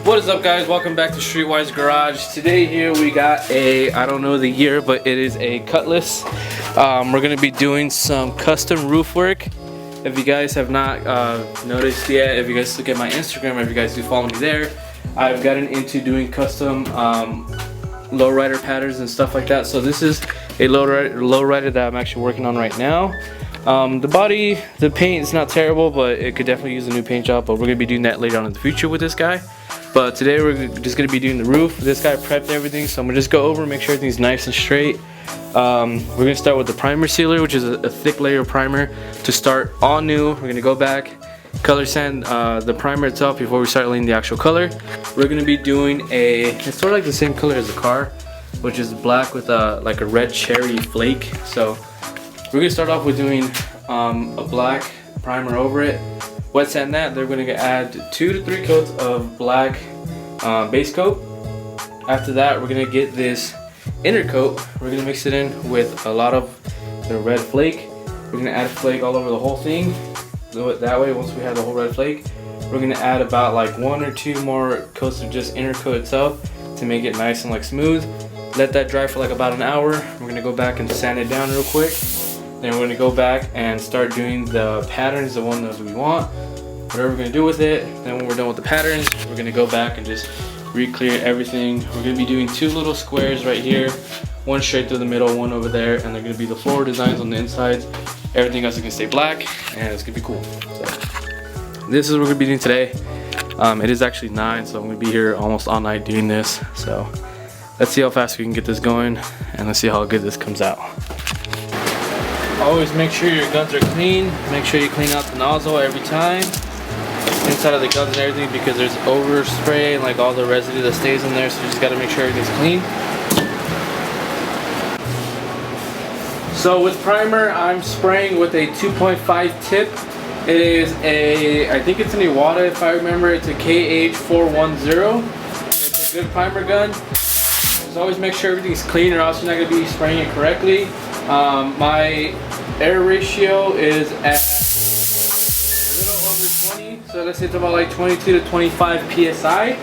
What is up, guys? Welcome back to Streetwise Garage. Today here we got a, I don't know the year, but it is a Cutlass. We're gonna be doing some custom roof work. If you guys have not noticed yet, if you guys look at my Instagram, or if you guys do follow me there, I've gotten into doing custom lowrider patterns and stuff like that. So this is a lowrider that I'm actually working on right now. The body, the paint is not terrible, but it could definitely use a new paint job, but we're gonna be doing that later on in the future with this guy. But today we're just gonna be doing the roof. This guy prepped everything, so I'm gonna just go over and make sure everything's nice and straight. We're gonna start with the primer sealer, which is a thick layer of primer to start all new. We're gonna go back, color sand the primer itself before we start laying the actual color. We're gonna be doing it's sort of like the same color as the car, which is black with like a red cherry flake. So we're gonna start off with doing a black primer over it. Wet sand that. They're gonna add 2 to 3 coats of black base coat. After that, we're gonna get this inner coat. We're gonna mix it in with a lot of the red flake. We're gonna add flake all over the whole thing. Do it that way. Once we have the whole red flake, we're gonna add about like 1 or 2 more coats of just inner coat itself to make it nice and like smooth. Let that dry for like about an hour. We're gonna go back and sand it down real quick. Then we're gonna go back and start doing the patterns, the one that we want, whatever we're gonna do with it. Then when we're done with the patterns, we're gonna go back and just re-clear everything. We're gonna be doing 2 little squares right here, one straight through the middle, one over there, and they're gonna be the floor designs on the insides. Everything else is gonna stay black, and it's gonna be cool. So this is what we're gonna be doing today. It is actually 9, so I'm gonna be here almost all night doing this. So let's see how fast we can get this going, and let's see how good this comes out. Always make sure your guns are clean. Make sure you clean out the nozzle every time, inside of the guns and everything, because there's overspray and like all the residue that stays in there, so you just got to make sure everything's clean. So with primer, I'm spraying with a 2.5 tip. It is I think it's an Iwata, if I remember. It's a KH410. It's a good primer gun. Just always make sure everything's clean, or else you're not going to be spraying it correctly. My air ratio is at a little over 20, so let's say it's about like 22 to 25 psi.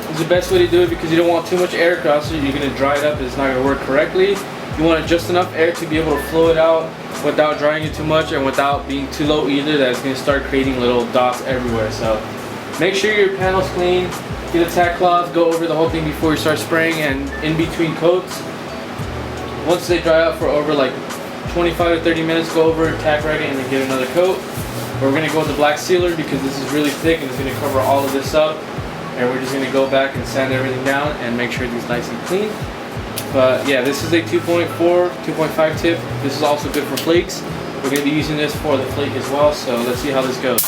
It's the best way to do it, because you don't want too much air, because you're going to dry it up, it's not going to work correctly. You want just enough air to be able to flow it out without drying it too much, and without being too low either, that it's going to start creating little dots everywhere. So make sure your panel's clean, get a tack cloth, go over the whole thing before you start spraying, and in between coats. Once they dry out for over like 25 to 30 minutes, go over, tack rag it, and then get another coat. We're going to go with the black sealer, because this is really thick and it's going to cover all of this up. And we're just going to go back and sand everything down and make sure everything's nice and clean. But yeah, this is a 2.5 tip. This is also good for flakes. We're going to be using this for the flake as well, so let's see how this goes.